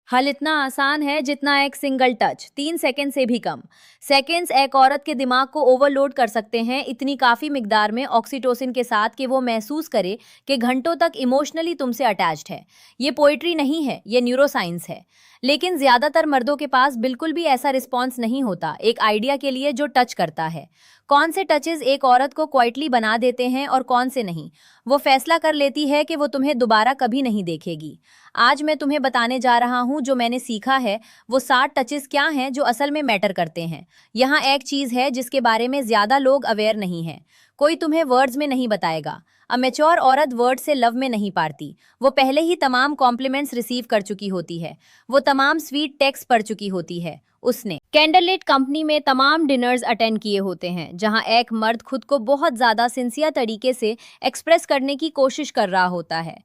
हल इतना आसान है जितना एक सिंगल टच, 3 सेकंड से भी कम। सेकंड्स एक औरत के दिमाग को ओवरलोड कर सकते हैं इतनी काफी मिकदार में ऑक्सीटोसिन के साथ कि वो महसूस करे कि घंटों तक इमोशनली तुमसे अटैच्ड है। ये पोइट्री नहीं है, ये न्यूरोसाइंस है। लेकिन ज्यादातर मर्दों के पास बिल्कुल भी ऐसा रिस्पॉन्स नहीं होता एक आइडिया के लिए जो टच करता है। कौन से टचेस एक औरत को क्वाइटली बना देते हैं और कौन से नहीं, वो फैसला कर लेती है कि वो तुम्हें दोबारा कभी नहीं देखेगी। आज मैं तुम्हें बताने जा रहा हूँ जो मैंने सीखा है। वो 60 टचेस क्या हैं जो असल में मैटर करते हैं। यहाँ एक चीज है जिसके बारे में ज्यादा लोग अवेयर नहीं है। कोई तुम्हें वर्ड्स में नहीं बताएगा। अ मैच्योर औरत वर्ड से लव में नहीं पाती। वो पहले ही तमाम कॉम्प्लीमेंट्स रिसीव कर चुकी होती है। वो तमाम स्वीट टेक्स्ट पढ़ चुकी होती है। उसने कैंडललिट कंपनी में तमाम डिनर्स अटेंड किए होते हैं जहां एक मर्द खुद को बहुत ज्यादा सिंसियर तरीके से एक्सप्रेस करने की कोशिश कर रहा होता है।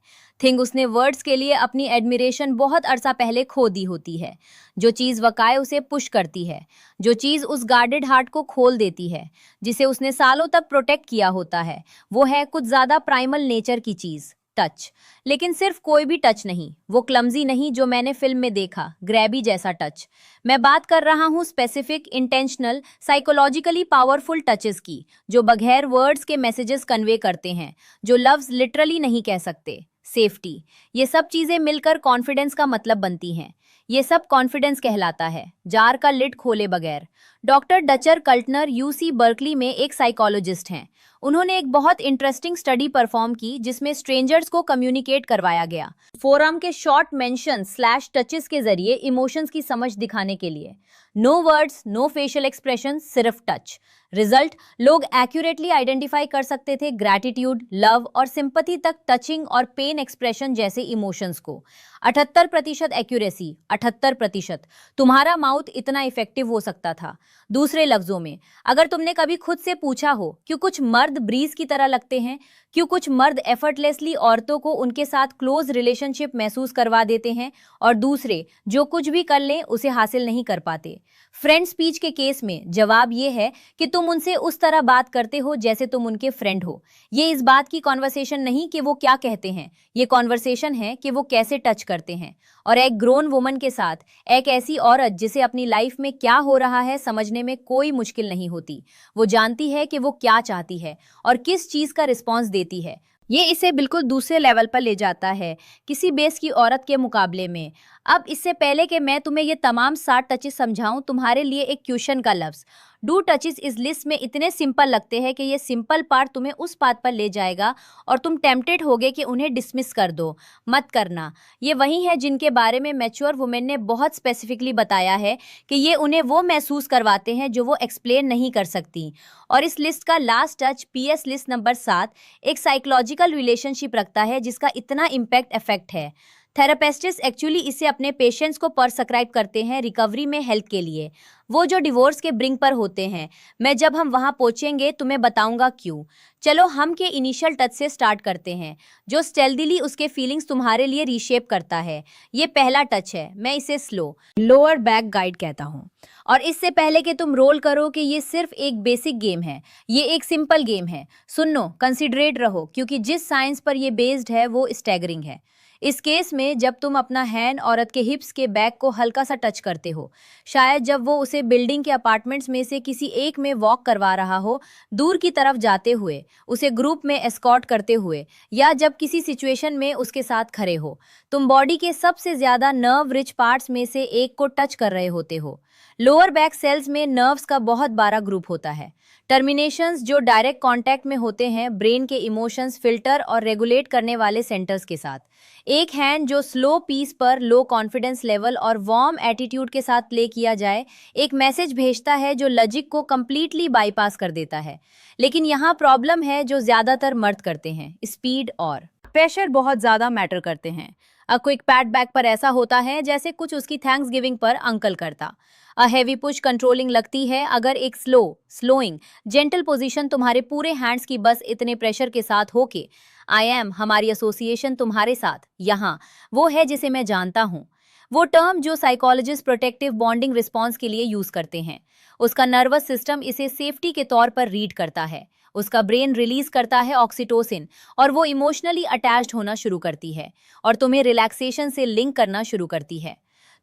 थिंग उसने वर्ड्स के लिए अपनी एडमिरेशन बहुत अरसा पहले खो दी होती है। जो चीज वकाए उसे पुश करती है, जो चीज उस गार्डेड हार्ट को खोल देती है, जिसे उसने सालों तक प्रोटेक्ट किया होता है, वो है कुछ ज्यादा प्राइमल नेचर की चीज, टच। लेकिन सिर्फ कोई भी टच नहीं, वो क्लमजी नहीं जो मैंने फिल्म में देखा, ग्रैबी जैसा टच। मैं बात कर रहा हूँ specific, intentional, psychologically powerful touches की, जो बगैर वर्ड्स के मैसेजेस कन्वे करते हैं, जो लफ्ज लिटरली नहीं कह सकते। सेफ्टी, ये सब चीजें मिलकर कॉन्फिडेंस का मतलब बनती हैं। ये सब कॉन्फिडेंस कहलाता है, जार का लिड खोले बगैर। डॉक्टर डचर कल्टनर यूसी बर्कली में एक साइकोलॉजिस्ट हैं। उन्होंने एक बहुत इंटरेस्टिंग स्टडी परफॉर्म की जिसमें स्ट्रेंजर्स को कम्युनिकेट करवाया गया फोरम के शॉर्ट मेंशन स्लैश टचेस के जरिए इमोशंस की समझ दिखाने के लिए। No words, no facial expression, सिर्फ टच। रिजल्ट, लोग एक्यूरेटली आइडेंटिफाई कर सकते थे ग्रैटिट्यूड, लव और सिंपैथी तक टचिंग और पेन एक्सप्रेशन जैसे इमोशंस को। 78% एक्यूरेसी, 78%। तुम्हारा माउथ इतना इफेक्टिव हो सकता था। दूसरे लफ्जों में, अगर तुमने कभी खुद से पूछा हो क्यों कुछ मर्द ब्रीज की तरह लगते हैं, क्यों कुछ मर्द एफर्टलेसली औरतों को उनके साथ क्लोज रिलेशनशिप महसूस करवा देते हैं और दूसरे जो कुछ भी कर लें उसे हासिल नहीं कर पाते। फ्रेंड स्पीच के केस में जवाब यह है कि तुम उनसे उस तरह बात करते हो जैसे तुम उनके फ्रेंड हो। ये इस बात की कॉन्वर्सेशन नहीं कि वो क्या कहते हैं, ये कॉन्वर्सेशन है कि वो कैसे टच करते हैं। और एक ग्रोन वुमन के साथ एक ऐसी औरत जिसे अपनी लाइफ में क्या हो रहा है समझने में कोई मुश्किल नहीं होती। वो जानती है कि वो क्या चाहती है और किस चीज का रिस्पॉन्स देती है। ये इसे बिल्कुल दूसरे लेवल पर ले जाता है किसी बेस की औरत के मुकाबले में। अब इससे पहले कि मैं तुम्हें ये तमाम 60 टचेस समझाऊं, तुम्हारे लिए एक क्वेश्चन का लफ्ज। डू टचेस इस लिस्ट में इतने सिंपल लगते हैं कि ये सिंपल पार्ट तुम्हें उस बात पर ले जाएगा और तुम टेम्पटेड होगे कि उन्हें डिसमिस कर दो। मत करना। ये वही है जिनके बारे में मैच्योर वुमेन ने बहुत स्पेसिफिकली बताया है कि ये उन्हें वो महसूस करवाते हैं जो वो एक्सप्लेन नहीं कर सकती। और इस लिस्ट का last touch, PS list number 7, एक साइकोलॉजिकल रिलेशनशिप रखता है जिसका इतना इम्पैक्ट इफेक्ट है। थेरापिस्ट्स एक्चुअली इसे अपने पेशेंट्स को प्रिस्क्राइब करते हैं रिकवरी में हेल्प के लिए, वो जो डिवोर्स के ब्रिंक पर होते हैं। मैं जब हम वहां पहुंचेंगे तुम्हें बताऊंगा क्यों। चलो हम के इनिशियल टच से स्टार्ट करते हैं जो स्टेल्दीली उसके फीलिंग्स तुम्हारे लिए रीशेप करता है। ये पहला टच है, मैं इसे स्लो लोअर बैक गाइड कहता हूँ। और इससे पहले कि तुम रोल करो कि ये सिर्फ एक बेसिक गेम है, ये एक सिंपल गेम है। सुनो, कंसिडरेट रहो, क्योंकि जिस साइंस पर ये बेस्ड है वो स्टैगरिंग है। इस केस में जब तुम अपना हैंड औरत के हिप्स के बैक को हल्का सा टच करते हो, शायद जब वो उसे बिल्डिंग के अपार्टमेंट्स में से किसी एक में वॉक करवा रहा हो, दूर की तरफ जाते हुए, उसे ग्रुप में एस्कॉर्ट करते हुए, या जब किसी सिचुएशन में उसके साथ खड़े हो, तुम बॉडी के सबसे ज्यादा नर्व रिच पार्ट्स में से एक को टच कर रहे होते हो। लोअर बैक सेल्स में नर्व्स का बहुत बड़ा ग्रुप होता है। टर्मिनेशंस जो डायरेक्ट कांटेक्ट में होते हैं ब्रेन के इमोशंस फिल्टर और रेगुलेट करने वाले सेंटर्स के साथ। एक हैंड जो स्लो पीस पर लो कॉन्फिडेंस लेवल और वार्म एटीट्यूड के साथ प्ले किया जाए, एक मैसेज भेजता है जो लॉजिक को कंप्लीटली बाईपास कर देता है। लेकिन यहाँ प्रॉब्लम है जो ज्यादातर मर्द करते हैं, स्पीड और प्रेशर बहुत ज्यादा मैटर करते हैं। अ क्विक पैट बैक पर ऐसा होता है जैसे कुछ उसकी थैंक्स गिविंग पर अंकल करता। अ हैवी पुश कंट्रोलिंग लगती है। अगर एक स्लोइंग जेंटल पोजीशन तुम्हारे पूरे हैंड्स की बस इतने प्रेशर के साथ हो के आई एम हमारी एसोसिएशन तुम्हारे साथ यहाँ, वो है जिसे मैं जानता हूँ। वो टर्म जो साइकोलॉजिस्ट प्रोटेक्टिव बॉन्डिंग रिस्पॉन्स के लिए यूज करते हैं। उसका नर्वस सिस्टम इसे सेफ्टी के तौर पर रीड करता है। उसका ब्रेन रिलीज करता है ऑक्सीटोसिन और वो इमोशनली अटैच्ड होना शुरू करती है और तुम्हें रिलैक्सेशन से लिंक करना शुरू करती है।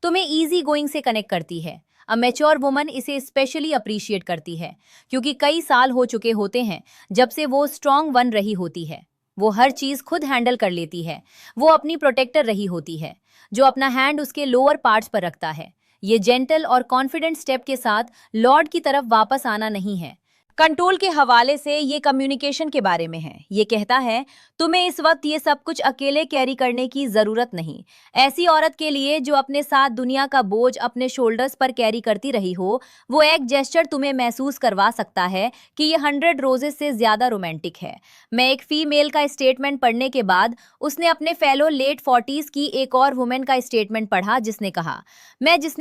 तुम्हें इजी गोइंग से कनेक्ट करती है। अ मैच्योर वुमन इसे स्पेशली अप्रिशिएट करती है क्योंकि कई साल हो चुके होते हैं जब से वो स्ट्रांग बन रही होती है। वो हर चीज खुद हैंडल कर लेती है। वो अपनी प्रोटेक्टर रही होती है जो अपना हैंड उसके लोअर पार्ट्स पर रखता है। ये जेंटल और कॉन्फिडेंट स्टेप के साथ लॉर्ड की तरफ वापस आना नहीं है। कंट्रोल के हवाले से ये कम्युनिकेशन के बारे में है। ये कहता है तुम्हें इस वक्त ये सब कुछ अकेले कैरी करने की जरूरत नहीं। ऐसी औरत के लिए जो अपने साथ दुनिया का बोझ अपने शोल्डर्स पर कैरी करती रही हो, वो एक जेस्चर तुम्हें महसूस करवा सकता है कि ये 100 रोजेस से ज्यादा रोमांटिक है। मैं एक फीमेल का स्टेटमेंट पढ़ने के बाद उसने अपने फेलो लेट 40s की एक और वुमेन का स्टेटमेंट पढ़ा जिसने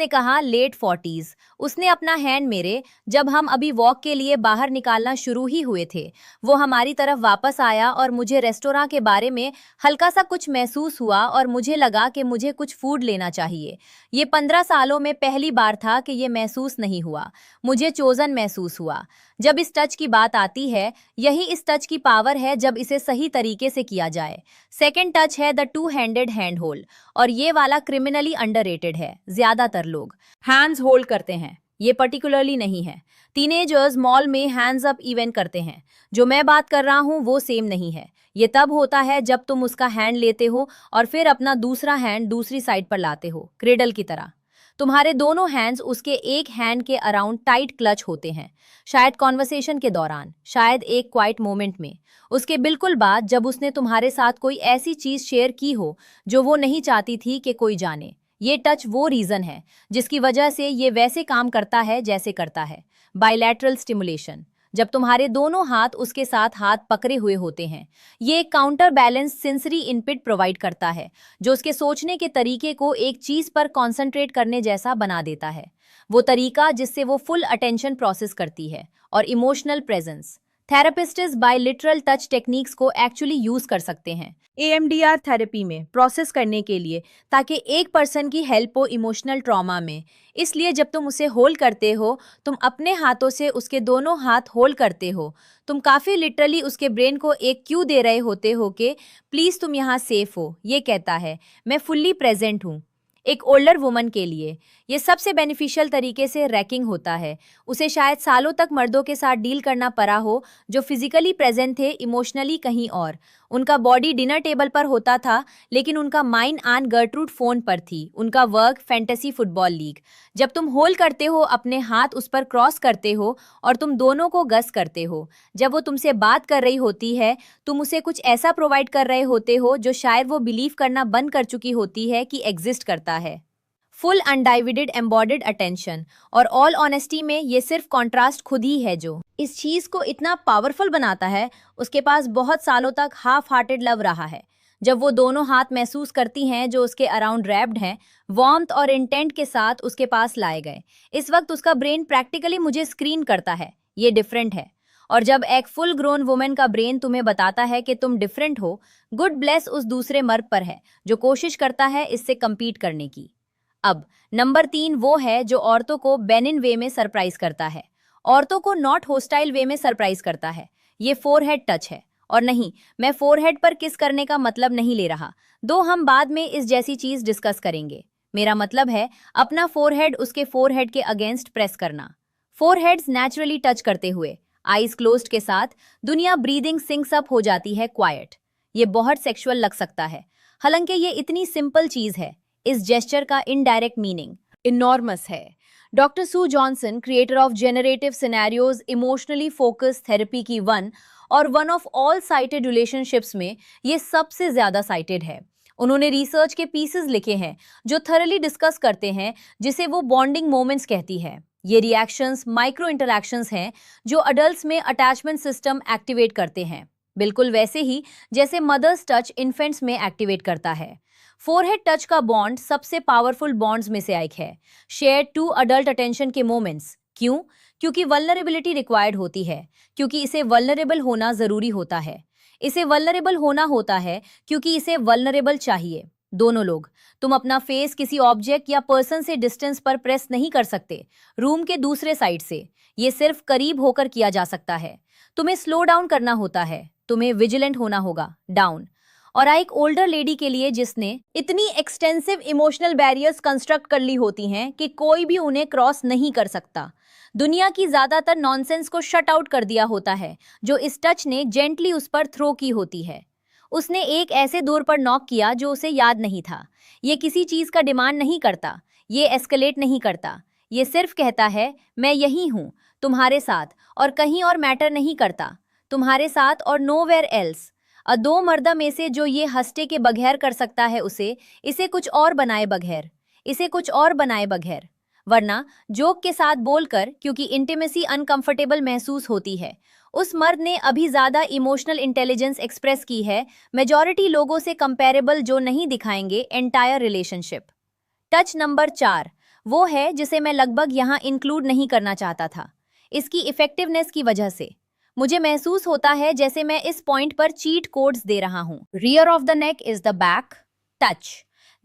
कहा लेट 40s। उसने अपना हैंड मेरे, जब हम अभी वॉक के लिए बाहर निकालना शुरू ही हुए थे, वो हमारी तरफ वापस आया और मुझे रेस्टोरेंट के बारे में हल्का सा कुछ महसूस हुआ और मुझे लगा कि मुझे कुछ फूड लेना चाहिए। ये 15 सालों में पहली बार था कि ये महसूस नहीं हुआ। मुझे चोजन महसूस हुआ। जब इस टच की बात आती है, यही इस टच की पावर है जब इसे सही तरीके से किया जाए। सेकंड टच है the two handed hand hold, और ये वाला क्रिमिनली अंडररेटेड है। ज्यादातर लोग हैंड्स होल्ड करते हैं, ये पर्टिकुलरली नहीं है। टीनेजर्स मॉल में हैंड्स अप इवेंट करते हैं। जो मैं बात कर रहा हूँ वो सेम नहीं है। ये तब होता है जब तुम उसका हैंड लेते हो और फिर अपना दूसरा हैंड दूसरी साइड पर लाते हो, क्रेडल की तरह। तुम्हारे दोनों हैंड्स उसके एक हैंड के अराउंड टाइट क्लच होते हैं। शायद कॉन्वर्सेशन के दौरान, शायद एक क्वाइट मोमेंट में, उसके बिल्कुल बाद जब उसने तुम्हारे साथ कोई ऐसी चीज शेयर की हो जो वो नहीं चाहती थी कि कोई जाने। ये टच वो रीजन है जिसकी वजह से ये वैसे काम करता है जैसे करता है। बायलैटरल स्टिमुलेशन, जब तुम्हारे दोनों हाथ उसके साथ हाथ पकड़े हुए होते हैं, ये एक counter balance sensory input provide करता है जो उसके सोचने के तरीके को एक चीज पर कंसंट्रेट करने जैसा बना देता है। वो तरीका जिससे वो फुल अटेंशन प्रोसेस करती है। और emotional presence, therapists बायलिटरल touch techniques को एक्चुअली यूज कर सकते हैं EMDR थेरेपी में प्रोसेस करने के लिए, ताकि एक पर्सन की हेल्प हो इमोशनल ट्रॉमा में। इसलिए जब तुम उसे होल्ड करते हो, तुम अपने हाथों से उसके दोनों हाथ होल्ड करते हो। तुम काफी लिटरली उसके ब्रेन को एक क्यू दे रहे होते हो कि प्लीज तुम यहाँ सेफ हो। ये कहता है मैं फुल्ली प्रेजेंट हूँ। एक ओल्डर वुमन के लिए ये सबसे बेनिफिशियल तरीके से रैकिंग होता है। उसे शायद सालों तक मर्दों के साथ डील करना पड़ा हो जो फिजिकली प्रेजेंट थे, इमोशनली कहीं और। उनका बॉडी डिनर टेबल पर होता था लेकिन उनका माइंड आन गर्ट्रूड फोन पर थी, उनका वर्क फैंटेसी फुटबॉल लीग। जब तुम होल्ड करते हो, अपने हाथ उस पर क्रॉस करते हो और तुम दोनों को गस करते हो। जब वो तुमसे बात कर रही होती है, तुम उसे कुछ ऐसा प्रोवाइड कर रहे होते हो जो शायद वो बिलीव करना बंद कर चुकी होती है कि एग्जिस्ट करता है। फुल अनडाइविडेड एम्बॉडिड अटेंशन, और ऑल ऑनेस्टी में ये सिर्फ कॉन्ट्रास्ट खुद ही है जो इस चीज को इतना पावरफुल बनाता है। उसके पास बहुत सालों तक हाफ हार्टेड लव रहा है। जब वो दोनों हाथ महसूस करती हैं जो उसके अराउंड रैप्ड हैं, वार्मथ और इंटेंट के साथ उसके पास लाए गए। इस वक्त उसका ब्रेन प्रैक्टिकली मुझे स्क्रीन करता है, ये डिफरेंट है। और जब एक फुल ग्रोन वुमेन का ब्रेन तुम्हें बताता है कि तुम डिफरेंट हो, गुड ब्लेस उस दूसरे मर्द पर है जो कोशिश करता है इससे कम्पीट करने की। अब नंबर 3 वो है जो औरतों को बेनिन वे में सरप्राइज करता है, औरतों को नॉट होस्टाइल वे में सरप्राइज करता है। ये फोरहेड टच है। और नहीं, मैं फोरहेड पर किस करने का मतलब नहीं ले रहा, दो हम बाद में इस जैसी चीज डिस्कस करेंगे। मेरा मतलब है अपना फोरहेड उसके फोरहेड के अगेंस्ट प्रेस करना। फोरहेड्स नेचुरली टच करते हुए, आईज क्लोज्ड के साथ, दुनिया ब्रीदिंग सिंक्स अप हो जाती है क्वाइट। ये बहुत सेक्सुअल लग सकता है, हालांकि ये इतनी सिंपल चीज है। इस जेस्चर का इनडायरेक्ट मीनिंग इनॉर्मस है। Doctor Sue Johnson, creator of generative scenarios emotionally focus therapy की one of all cited relationships में ये सबसे ज्यादा साइटेड है। उन्होंने रिसर्च के पीसेस लिखे हैं जो थरली डिस्कस करते हैं जिसे वो बॉन्डिंग मोमेंट्स कहती है। ये रिएक्शंस माइक्रो इंटरैक्शंस हैं जो अडल्ट्स में अटैचमेंट सिस्टम एक्टिवेट करते हैं, बिल्कुल वैसे ही जैसे मदर्स टच इन्फेंट्स में एक्टिवेट करता है। फोरहेड टच का बॉन्ड सबसे पावरफुल बॉन्ड्स में से एक है। शेयर टू अडल्ट अटेंशन के मोमेंट्स। क्यों? क्योंकि वल्नरेबिलिटी रिक्वायर्ड होती है, क्योंकि इसे वल्नरेबल होना जरूरी होता है। इसे वल्नरेबल होना होता है क्योंकि इसे वल्नरेबल चाहिए। दोनों लोग, तुम अपना फेस किसी ऑब्जेक्ट या पर्सन से डिस्टेंस पर प्रेस नहीं कर सकते, रूम के दूसरे साइड से। ये सिर्फ करीब होकर किया जा सकता है। तुम्हें स्लो डाउन करना होता है, तुम्हें विजिलेंट होना होगा, डाउन। और एक ओल्डर लेडी के लिए जिसने इतनी एक्सटेंसिव इमोशनल बैरियर्स कंस्ट्रक्ट कर ली होती हैं कि कोई भी उन्हें क्रॉस नहीं कर सकता। दुनिया की ज्यादातर नॉनसेंस को शट आउट कर दिया होता है जो इस टच ने जेंटली उस पर थ्रो की होती है। उसने एक ऐसे दौर पर नॉक किया जो उसे याद नहीं था। ये किसी चीज का डिमांड नहीं करता, ये एस्केलेट नहीं करता, ये सिर्फ कहता है मैं यही हूँ, तुम्हारे साथ, और कहीं और मैटर नहीं करता, तुम्हारे साथ और नोवेयर एल्स। दो मर्दा में से जो ये हंसते के बगैर कर सकता है इसे कुछ और बनाए बगैर, इसे कुछ और बनाए बगैर, वरना जोक के साथ बोलकर, क्योंकि इंटीमेसी अनकंफर्टेबल महसूस होती है। उस मर्द ने अभी ज्यादा इमोशनल इंटेलिजेंस एक्सप्रेस की है मेजॉरिटी लोगों से कंपैरेबल जो नहीं दिखाएंगे एंटायर रिलेशनशिप। टच नंबर 4 वो है जिसे मैं लगभग यहाँ इंक्लूड नहीं करना चाहता था, इसकी इफेक्टिवनेस की वजह से। मुझे महसूस होता है जैसे मैं इस पॉइंट पर चीट कोड्स दे रहा हूँ। Rear of the neck is the back touch.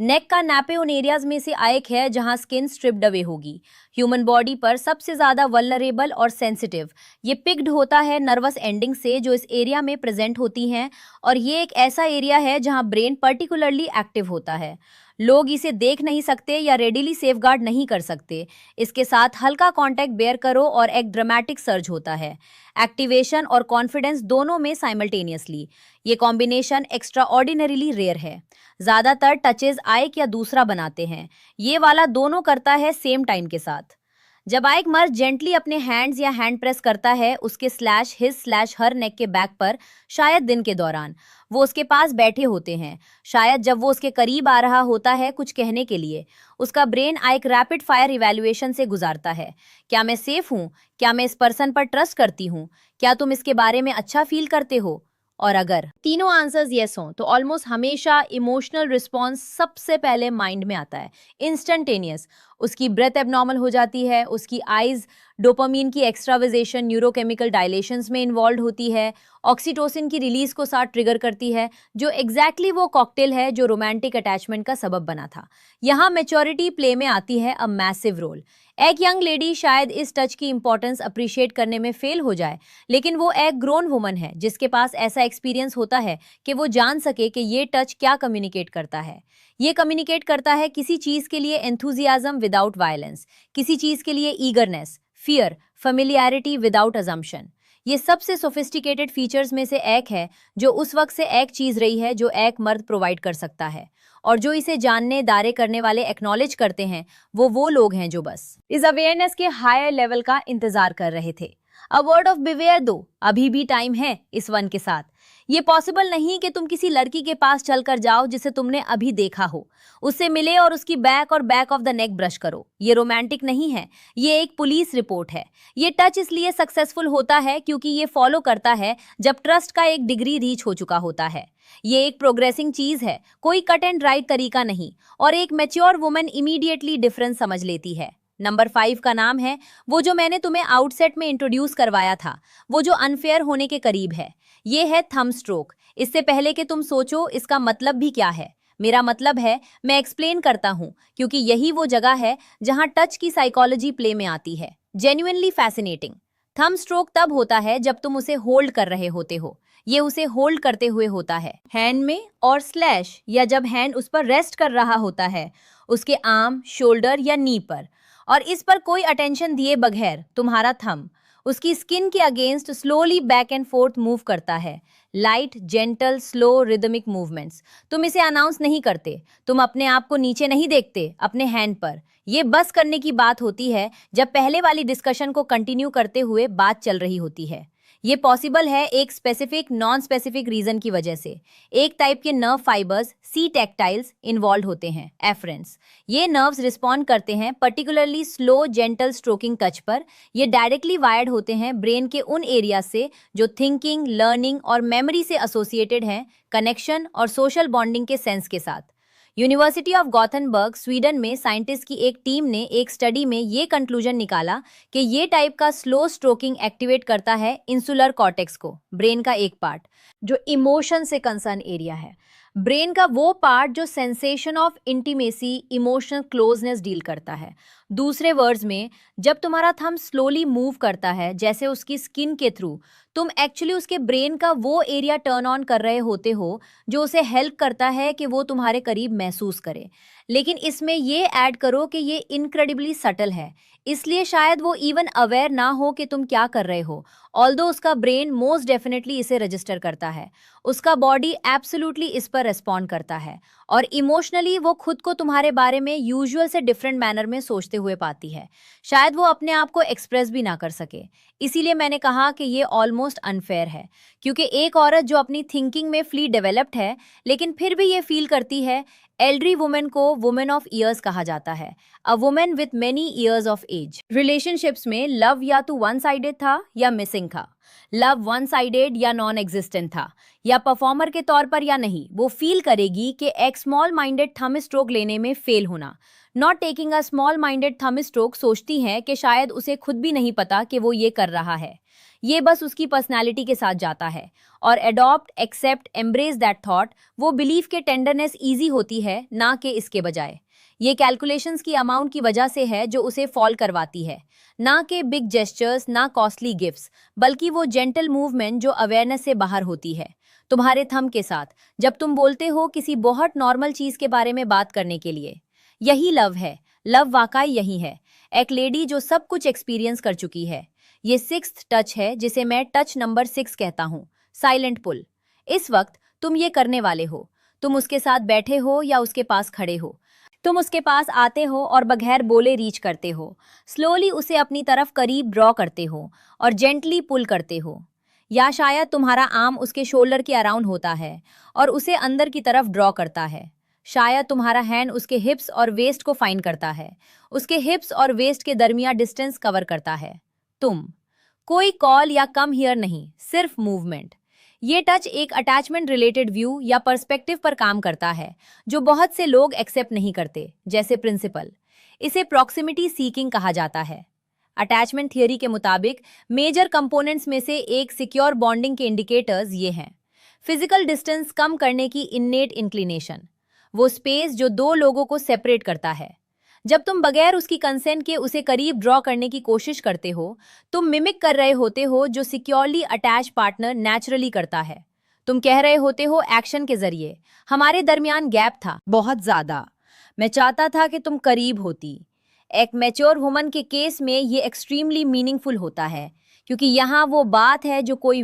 Neck का नापे उन एरियाज में से एक है जहां स्किन स्ट्रिप्ड अवे होगी। ह्यूमन बॉडी पर सबसे ज्यादा वल्नरेबल और सेंसिटिव ये पिक्ड होता है नर्वस एंडिंग से जो इस एरिया में प्रेजेंट होती हैं, और ये एक ऐसा एरिया है जहां ब्रेन पर्टिकुलरली एक्टिव होता है। लोग इसे देख नहीं सकते या रेडिली सेफगार्ड नहीं कर सकते। इसके साथ हल्का कांटेक्ट बेयर करो और एक ड्रामेटिक सर्ज होता है, एक्टिवेशन और कॉन्फिडेंस दोनों में साइमल्टेनियसली। ये कॉम्बिनेशन एक्स्ट्रा ऑर्डिनरीली रेयर है। ज्यादातर टचेज एक या दूसरा बनाते हैं, ये वाला दोनों करता है सेम टाइम के साथ। जब एक मर्द जेंटली अपने हैंड्स या हैंड प्रेस करता है उसके स्लैश हिज स्लैश हर नेक के बैक पर, शायद दिन के दौरान वो उसके पास बैठे होते हैं, शायद जब वो उसके करीब आ रहा होता है कुछ कहने के लिए, उसका ब्रेन एक रैपिड फायर इवैल्यूएशन से गुजारता है। क्या मैं सेफ हूँ? क्या मैं इस पर्सन पर ट्रस्ट करती हूँ? क्या तुम इसके बारे में अच्छा फील करते हो? और अगर तीनों आंसर्स यस हों तो ऑलमोस्ट हमेशा इमोशनल रिस्पॉन्स सबसे पहले माइंड में आता है, इंस्टेंटेनियस। उसकी ब्रेथ एबनॉर्मल हो जाती है, उसकी आईज डोपामीन की एक्स्ट्रावाइजेशन न्यूरोकेमिकल डायलेशंस में इन्वॉल्व होती है, ऑक्सीटोसिन की रिलीज को साथ ट्रिगर करती है, जो एग्जैक्टली वो कॉकटेल है जो रोमांटिक अटैचमेंट का सबब बना था। यहाँ मैच्योरिटी प्ले में आती है अ मैसिव रोल। एक यंग लेडी शायद इस टच की इंपॉर्टेंस अप्रिशिएट करने में फेल हो जाए, लेकिन वो एक ग्रोन वुमन है जिसके पास ऐसा एक्सपीरियंस होता है कि वो जान सके कि ये टच क्या कम्युनिकेट करता है। ये कम्युनिकेट करता है किसी चीज के लिए एंथुजियाज्म विदाउट वायलेंस, किसी चीज के लिए eagerness, fear, familiarity without assumption. ये सबसे सोफिस्टिकेटेड फीचर्स में से एक है जो उस वक्त से एक चीज रही है जो एक मर्द प्रोवाइड कर सकता है, और जो इसे जानने दारे करने वाले एक्नॉलेज करते हैं वो लोग हैं जो बस इस अवेयरनेस के हायर लेवल का इंतजार कर रहे थे। अ वर्ड ऑफ बिवेयर दो, अभी भी टाइम है इस वन के साथ। ये पॉसिबल नहीं कि तुम किसी लड़की के पास चलकर जाओ जिसे तुमने अभी देखा हो, उससे मिले और उसकी बैक और back of the neck brush करो। ये रोमांटिक नहीं है, ये एक पुलिस रिपोर्ट है। ये टच इसलिए सक्सेसफुल होता है क्योंकि ये फॉलो करता है जब ट्रस्ट का एक डिग्री रीच हो चुका होता है। ये एक प्रोग्रेसिंग चीज है, कोई कट एंड राइट तरीका नहीं, और एक मैच्योर वुमन इमीडिएटली डिफरेंस समझ लेती है। नंबर 5 का नाम है वो जो मैंने तुम्हें आउटसेट में इंट्रोड्यूस करवाया था, वो जो अनफेयर होने के करीब है। ये है थंब स्ट्रोक। इससे पहले कि तुम सोचो इसका मतलब भी क्या है, मेरा मतलब है मैं एक्सप्लेन करता हूँ, क्योंकि यही वो जगह है जहाँ टच की साइकोलॉजी प्ले में आती है। Genuinely fascinating. थंब स्ट्रोक तब होता है जब तुम उसे होल्ड कर रहे होते हो, ये उसे होल्ड करते हुए होता है हैंड में, और स्लैश या जब हैंड उस पर रेस्ट कर रहा होता है उसके आर्म, शोल्डर या नी पर, और इस पर कोई अटेंशन दिए बगैर तुम्हारा थंब उसकी स्किन के against slowly back and fourth move करता है। Light, gentle, slow, rhythmic movements. तुम इसे अनाउंस नहीं करते, तुम अपने आप को नीचे नहीं देखते अपने हैंड पर। ये बस करने की बात होती है जब पहले वाली डिस्कशन को कंटिन्यू करते हुए बात चल रही होती है। ये पॉसिबल है एक स्पेसिफिक नॉन स्पेसिफिक रीजन की वजह से। एक टाइप के नर्व फाइबर्स सी टैक्टाइल्स इन्वॉल्व होते हैं, एफरेंस। ये नर्व्स रिस्पॉन्ड करते हैं particularly slow gentle stroking touch पर। ये डायरेक्टली वायर्ड होते हैं ब्रेन के उन एरिया से जो थिंकिंग, लर्निंग और मेमोरी से एसोसिएटेड हैं, कनेक्शन और सोशल बॉन्डिंग के सेंस के साथ। यूनिवर्सिटी ऑफ गॉथेनबर्ग स्वीडन में साइंटिस्ट की एक टीम ने एक स्टडी में ये कंक्लूजन निकाला कि ये टाइप का स्लो स्ट्रोकिंग एक्टिवेट करता है इंसुलर कॉर्टेक्स को, ब्रेन का एक पार्ट जो इमोशन से कंसर्न एरिया है। ब्रेन का वो पार्ट जो sensation of intimacy, emotional closeness deal करता है। दूसरे वर्ड्स में, जब तुम्हारा थंब स्लोली मूव करता है जैसे उसकी स्किन के थ्रू, तुम एक्चुअली उसके ब्रेन का वो एरिया टर्न ऑन कर रहे होते हो जो उसे हेल्प करता है कि वो तुम्हारे करीब महसूस करे। लेकिन इसमें ये ऐड करो कि ये इनक्रेडिबली सटल है, इसलिए शायद वो इवन अवेयर ना हो कि तुम क्या कर रहे हो। ऑल्दो उसका ब्रेन मोस्ट डेफिनेटली इसे रजिस्टर करता है, उसका बॉडी एब्सोल्युटली इस पर रिस्पॉन्ड करता है, और इमोशनली वो खुद को तुम्हारे बारे में यूजुअल से डिफरेंट मैनर में सोचते हुए पाती है। शायद वो अपने आप को एक्सप्रेस भी ना कर सके। इसीलिए मैंने कहा कि ये ऑलमोस्ट अनफेयर है, क्योंकि एक औरत जो अपनी थिंकिंग में फुली डेवलप्ड है लेकिन फिर भी ये फील करती है। एल्डरी वुमेन को वुमेन ऑफ ईयर्स कहा जाता है, a women with many years of age. Relationships में लव या तो वन साइडेड था या मिसिंग था, लव वन साइडेड या नॉन एग्जिस्टेंट था, या परफॉर्मर के तौर पर या नहीं, वो फील करेगी कि एक स्मॉल माइंडेड थंब स्ट्रोक लेने में फेल होना। Not taking a small minded thumb stroke सोचती है कि शायद उसे खुद भी नहीं पता कि वो ये कर रहा है, ये बस उसकी पर्सनालिटी के साथ जाता है। और adopt, accept, embrace that thought, वो बिलीफ के टेंडरनेस ईजी होती है ना कि इसके बजाय। ये कैलकुलेशंस की अमाउंट की वजह से है जो उसे फॉल करवाती है, ना कि बिग जेस्चर्स, ना कॉस्टली गिफ्ट्स, बल्कि वो जेंटल मूवमेंट जो अवेयरनेस से बाहर होती है। तुम्हारे थंब के साथ जब तुम बोलते हो किसी बहुत नॉर्मल चीज के बारे में बात करने के लिए, यही लव है। लव वाकई यही है, एक लेडी जो सब कुछ एक्सपीरियंस कर चुकी है। ये सिक्स्थ टच है जिसे मैं टच नंबर 6 कहता हूँ, साइलेंट पुल। इस वक्त तुम ये करने वाले हो, तुम उसके साथ बैठे हो या उसके पास खड़े हो, तुम उसके पास आते हो और बगैर बोले रीच करते हो, स्लोली उसे अपनी तरफ करीब ड्रॉ करते हो और जेंटली पुल करते हो। या शायद तुम्हारा आर्म उसके शोल्डर के अराउंड होता है और उसे अंदर की तरफ ड्रॉ करता है। शायद तुम्हारा हैंड उसके हिप्स और वेस्ट को फाइन करता है, उसके हिप्स और वेस्ट के दरमियान डिस्टेंस कवर करता है। तुम कोई कॉल या कम हियर नहीं, सिर्फ मूवमेंट। ये टच एक अटैचमेंट रिलेटेड व्यू या पर्सपेक्टिव पर काम करता है जो बहुत से लोग एक्सेप्ट नहीं करते, जैसे प्रिंसिपल। इसे प्रॉक्सिमिटी सीकिंग कहा जाता है। अटैचमेंट थियरी के मुताबिक मेजर कंपोनेंट्स में से एक सिक्योर बॉन्डिंग के इंडिकेटर्स ये हैं। फिजिकल डिस्टेंस कम करने की इन्नेट इंक्लिनेशन, वो स्पेस जो दो लोगों को सेपरेट करता है। जब तुम बगैर उसकी कंसेंट के उसे करीब ड्रॉ करने की कोशिश करते हो, तुम मिमिक कर रहे होते हो जो सिक्योरली अटैच पार्टनर नेचुरली करता है। तुम कह रहे होते हो एक्शन के जरिए, हमारे दरमियान गैप था बहुत ज्यादा, मैं चाहता था कि तुम करीब होती। एक मैच्योर वुमन के केस में ये एक्सट्रीमली मीनिंगफुल होता है, क्योंकि यहाँ वो बात है जो कोई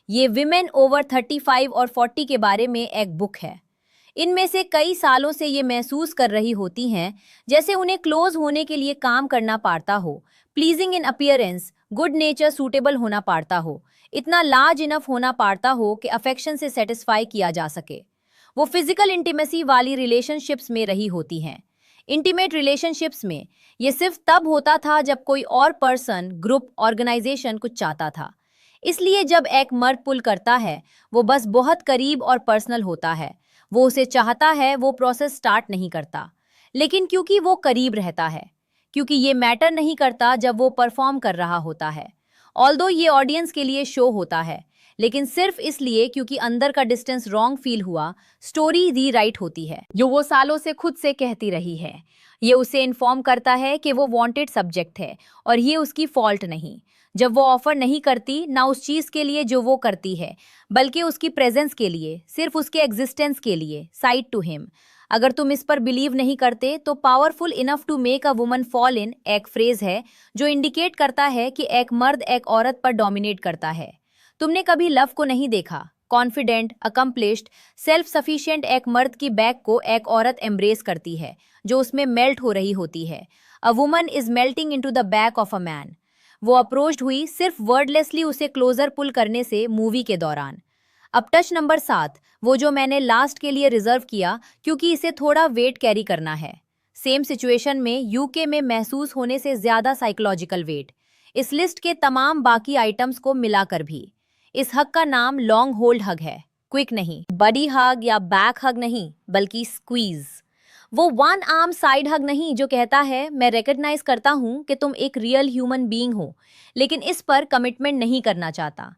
ये विमेन ओवर 35 और 40 के बारे में एक बुक है। इनमें से कई सालों से ये महसूस कर रही होती हैं जैसे उन्हें क्लोज होने के लिए काम करना पड़ता हो, प्लीजिंग इन अपीयरेंस, गुड नेचर, सूटेबल होना पड़ता हो, इतना लार्ज इनफ होना पड़ता हो कि अफेक्शन से सेटिस्फाई किया जा सके। वो फिजिकल इंटीमेसी वाली रिलेशनशिप्स में रही होती हैं। इंटीमेट रिलेशनशिप्स में ये सिर्फ तब होता था जब कोई और पर्सन, ग्रुप, ऑर्गेनाइजेशन कुछ चाहता था। इसलिए जब एक मर्द पुल करता है, वो बस बहुत करीब और पर्सनल होता है, वो उसे चाहता है, वो प्रोसेस स्टार्ट नहीं करता। लेकिन क्योंकि वो करीब रहता है, क्योंकि ये मैटर नहीं करता जब वो परफॉर्म कर रहा होता है, ऑल्दो ये ऑडियंस के लिए शो होता है, लेकिन सिर्फ इसलिए क्योंकि अंदर का डिस्टेंस रॉन्ग फील हुआ, स्टोरी रीराइट होती है जो वो सालों से खुद से कहती रही है। ये उसे इन्फॉर्म करता है कि वो वांटेड सब्जेक्ट है और ये उसकी फॉल्ट नहीं। जब वो ऑफर नहीं करती, ना उस चीज के लिए जो वो करती है, बल्कि उसकी प्रेजेंस के लिए, सिर्फ उसके एग्जिस्टेंस के लिए, साइड टू हिम। अगर तुम इस पर बिलीव नहीं करते तो powerful enough to make a woman fall in एक फ्रेज है जो इंडिकेट करता है कि एक मर्द एक औरत पर डोमिनेट करता है। तुमने कभी लव को नहीं देखा, कॉन्फिडेंट, अकम्प्लिश्ड, सेल्फ सफिशिएंट एक मर्द की बैक को एक औरत एम्ब्रेस करती है जो उसमें मेल्ट हो रही होती है। A woman is melting into the back of a man. वो अप्रोच्ड हुई सिर्फ वर्डलेसली उसे क्लोजर पुल करने से मूवी के दौरान। अब टच नंबर 7, वो जो मैंने लास्ट के लिए रिजर्व किया क्योंकि इसे थोड़ा वेट कैरी करना है। सेम सिचुएशन में यूके में महसूस होने से ज्यादा साइकोलॉजिकल वेट, इस लिस्ट के तमाम बाकी आइटम्स को मिलाकर भी। इस हग का नाम लॉन्ग होल्ड हग है, क्विक नहीं, बडी हग या बैक हग नहीं, बल्कि स्क्वीज। वो वन आर्म साइड हग नहीं जो कहता है मैं रिकॉग्नाइज करता हूं कि तुम एक रियल ह्यूमन बीइंग हो, लेकिन इस पर कमिटमेंट नहीं करना चाहता।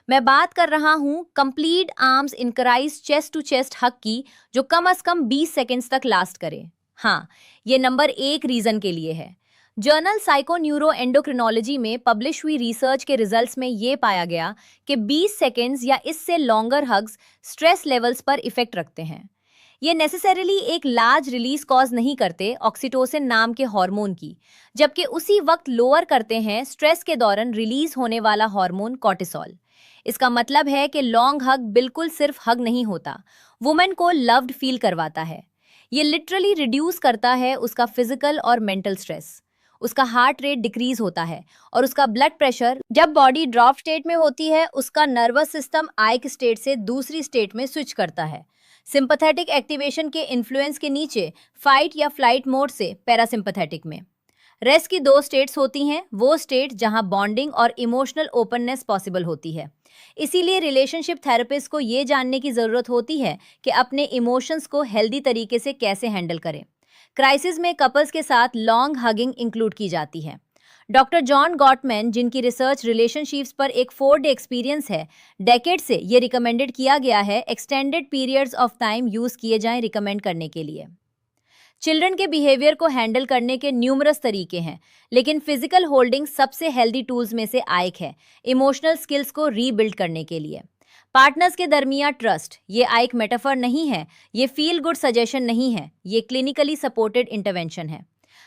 मैं बात कर रहा हूं कंप्लीट आर्म्स इनकराइज चेस्ट टू चेस्ट हग की, जो कम से कम 20 सेकंड्स तक लास्ट करे। हाँ, ये नंबर 1 रीजन के लिए है। जर्नल साइकोन्यूरोएंडोक्रिनोलॉजी में पब्लिश हुई रिसर्च के रिजल्ट्स में ये पाया गया कि 20 सेकेंड्स या इससे लॉन्गर हग्स स्ट्रेस लेवल्स पर इफेक्ट रखते हैं। ये नेसेसरीली एक लार्ज रिलीज कॉज नहीं करते ऑक्सीटोसिन नाम के हार्मोन की, जबकि उसी वक्त लोअर करते हैं स्ट्रेस के दौरान रिलीज होने वाला हार्मोन कॉर्टिसोल। इसका मतलब है कि लॉन्ग हग बिल्कुल सिर्फ हग नहीं होता, वुमेन को लव्ड फील करवाता है। ये लिटरली रिड्यूस करता है उसका फिजिकल और मेंटल स्ट्रेस। उसका हार्ट रेट डिक्रीज होता है और उसका ब्लड प्रेशर। जब बॉडी ड्रॉप स्टेट में होती है, उसका नर्वस सिस्टम आइक स्टेट से दूसरी स्टेट में स्विच करता है। सिंपैथेटिक एक्टिवेशन के इन्फ्लुएंस के नीचे फाइट या फ्लाइट मोड से पैरासिम्पैथेटिक में। रेस्ट की 2 स्टेट्स होती हैं, वो स्टेट जहां बॉन्डिंग और इमोशनल ओपननेस पॉसिबल होती है। इसीलिए रिलेशनशिप थेरेपिस्ट को ये जानने की ज़रूरत होती है कि अपने इमोशंस को हेल्दी तरीके से कैसे हैंडल करें। क्राइसिस में कपल्स के साथ लॉन्ग हगिंग इंक्लूड की जाती है। डॉक्टर जॉन गॉटमैन, जिनकी रिसर्च रिलेशनशिप्स पर एक 4-डे एक्सपीरियंस है, डेकेड से ये रिकमेंडेड किया गया है extended periods of time use किए जाएं रिकमेंड करने के लिए। चिल्ड्रन के बिहेवियर को हैंडल करने के न्यूमरस तरीके हैं, लेकिन फिजिकल होल्डिंग सबसे हेल्दी टूल्स में से एक है इमोशनल स्किल्स को रीबिल्ड करने के लिए। पार्टनर्स के दरमियान ट्रस्ट, ये एक मेटाफर नहीं है, ये फील गुड सजेशन नहीं है, ये क्लिनिकली सपोर्टेड इंटरवेंशन है।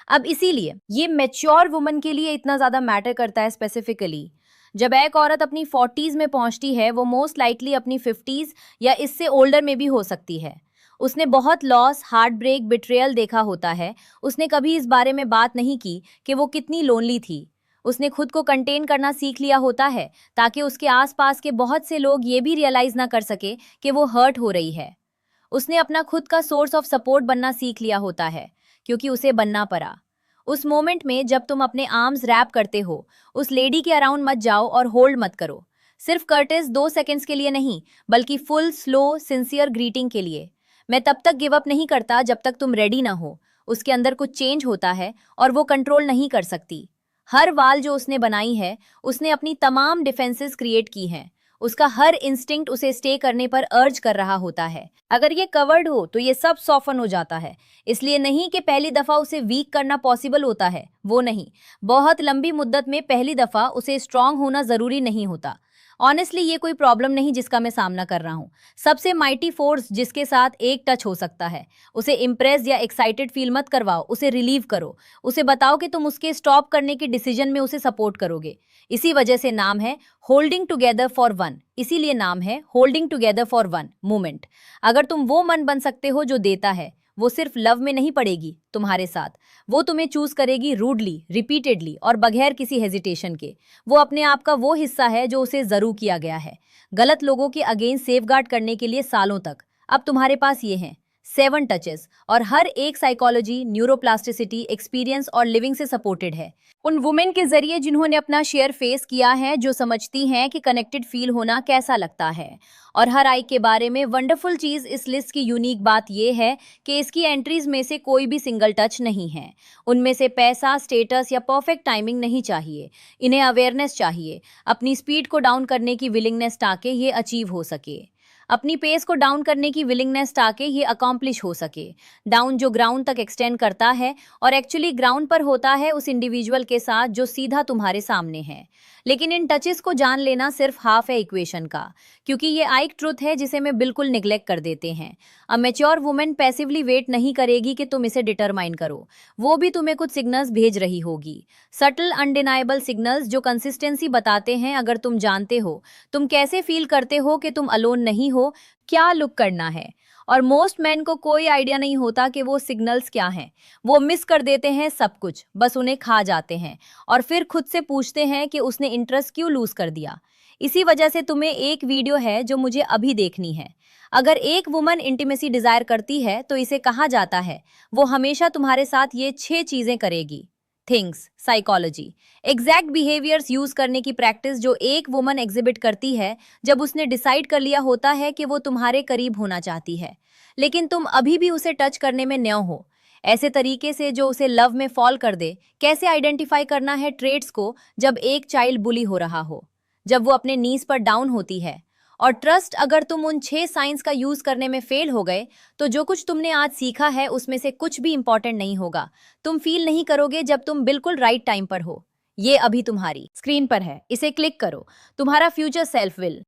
अब इसीलिए ये मैच्योर वुमन के लिए इतना ज़्यादा मैटर करता है। स्पेसिफिकली जब एक औरत अपनी 40s में पहुंचती है, वो मोस्ट लाइकली अपनी 50s या इससे ओल्डर में भी हो सकती है। उसने बहुत लॉस, हार्ट ब्रेक, बिट्रेयल देखा होता है। उसने कभी इस बारे में बात नहीं की कि वो कितनी लोनली थी। उसने खुद को कंटेन करना सीख लिया होता है ताकि उसके आसपास के बहुत से लोग ये भी रियलाइज ना कर सके कि वो हर्ट हो रही है। उसने अपना खुद का सोर्स ऑफ सपोर्ट बनना सीख लिया होता है, क्योंकि उसे बनना पड़ा। उस मोमेंट में जब तुम अपने आर्म्स रैप करते हो, उस लेडी के अराउंड मत जाओ और होल्ड मत करो। सिर्फ कर्टिस 2 सेकेंड्स के लिए नहीं, बल्कि फुल, स्लो, सिंसियर ग्रीटिंग के लिए। मैं तब तक गिव अप नहीं करता जब तक तुम रेडी ना हो। उसके अंदर कुछ चेंज होता है और वो कंट्रोल नहीं कर सकती। हर वाल जो उसने बनाई है, उसने अपनी तमाम डिफेंसेस क्रिएट की हैं। उसका हर इंस्टिंक्ट उसे स्टे करने पर अर्ज कर रहा होता है। अगर ये कवर्ड हो तो ये सब सॉफन हो जाता है। इसलिए नहीं कि पहली दफा उसे वीक करना पॉसिबल होता है, वो नहीं। बहुत लंबी मुद्दत में पहली दफा उसे स्ट्रांग होना जरूरी नहीं होता। ऑनेस्टली ये कोई प्रॉब्लम नहीं जिसका मैं सामना कर रहा हूँ। सबसे माइटी फोर्स जिसके साथ एक टच हो सकता है। उसे इम्प्रेस या एक्साइटेड फील मत करवाओ, उसे रिलीव करो। उसे बताओ कि तुम उसके स्टॉप करने के डिसीजन में उसे सपोर्ट करोगे। इसी वजह से नाम है होल्डिंग टुगेदर फॉर वन। इसीलिए नाम है holding together for one movement. अगर तुम वो मन बन सकते हो जो देता है, वो सिर्फ लव में नहीं पड़ेगी तुम्हारे साथ। वो तुम्हें चूज करेगी रूडली, रिपीटेडली और बगैर किसी हेजिटेशन के। वो अपने आप का वो हिस्सा है जो उसे जरूर किया गया है, गलत लोगों के अगेंस्ट सेफगार्ड करने के लिए सालों तक। अब तुम्हारे पास ये हैं 7 टचेस और हर एक साइकोलॉजी, न्यूरोप्लास्टिसिटी, एक्सपीरियंस और लिविंग से सपोर्टेड है। उन वुमेन के जरिए जिन्होंने अपना शेयर फेस किया है, जो समझती हैं कि कनेक्टेड फील होना कैसा लगता है। और हर आई के बारे में वंडरफुल चीज़, इस लिस्ट की यूनिक बात यह है कि इसकी एंट्रीज में से कोई भी सिंगल टच नहीं है। उनमें से पैसा, स्टेटस या परफेक्ट टाइमिंग नहीं चाहिए। इन्हें अवेयरनेस चाहिए, अपनी स्पीड को डाउन करने की विलिंगनेस ताकि ये अचीव हो सके। अपनी पेस को डाउन करने की विलिंगनेस ताकि ये अकॉम्प्लिश हो सके। डाउन जो ग्राउंड तक एक्सटेंड करता है और एक्चुअली ग्राउंड पर होता है उस इंडिविजुअल के साथ जो सीधा तुम्हारे सामने है। लेकिन इन टचेस को जान लेना सिर्फ हाफ है इक्वेशन का, क्योंकि ये एक ट्रुथ है जिसे मैं बिल्कुल निग्लेक्ट कर देते हैं। A mature woman passively wait नहीं करेगी कि तुम इसे डिटरमाइन करो। वो भी तुम्हें कुछ सिग्नल्स भेज रही होगी, सटल अनडिनाइबल सिग्नल्स जो कंसिस्टेंसी बताते हैं। अगर तुम जानते हो तुम कैसे फील करते हो कि तुम अलोन नहीं हो, क्या लुक करना है। और मोस्ट मैन को कोई आइडिया नहीं होता कि वो सिग्नल्स क्या हैं। वो मिस कर देते हैं सब कुछ, बस उन्हें खा जाते हैं और फिर खुद से पूछते हैं कि उसने इंटरेस्ट क्यों लूज कर दिया। इसी वजह से तुम्हें एक वीडियो है जो मुझे अभी देखनी है। अगर एक वुमन इंटीमेसी डिजायर करती है तो इसे कहा जाता है वो हमेशा तुम्हारे साथ ये 6 चीजें करेगी। Things, psychology, exact behaviours use करने की प्रैक्टिस जो एक वुमन एग्जिबिट करती है जब उसने डिसाइड कर लिया होता है कि वो तुम्हारे करीब होना चाहती है, लेकिन तुम अभी भी उसे टच करने में न्यौ हो। ऐसे तरीके से जो उसे लव में फॉल कर दे। कैसे आइडेंटिफाई करना है ट्रेट्स को जब एक चाइल्ड बुली हो रहा हो, जब वो अपने नीज पर डाउन होती है और ट्रस्ट, अगर तुम उन 6 साइंस का यूज करने में फेल हो गए तो जो कुछ तुमने आज सीखा है उसमें से कुछ भी इंपॉर्टेंट नहीं होगा। तुम फील नहीं करोगे जब तुम बिल्कुल राइट टाइम पर हो। ये अभी तुम्हारी स्क्रीन पर है, इसे क्लिक करो। तुम्हारा फ्यूचर सेल्फ विल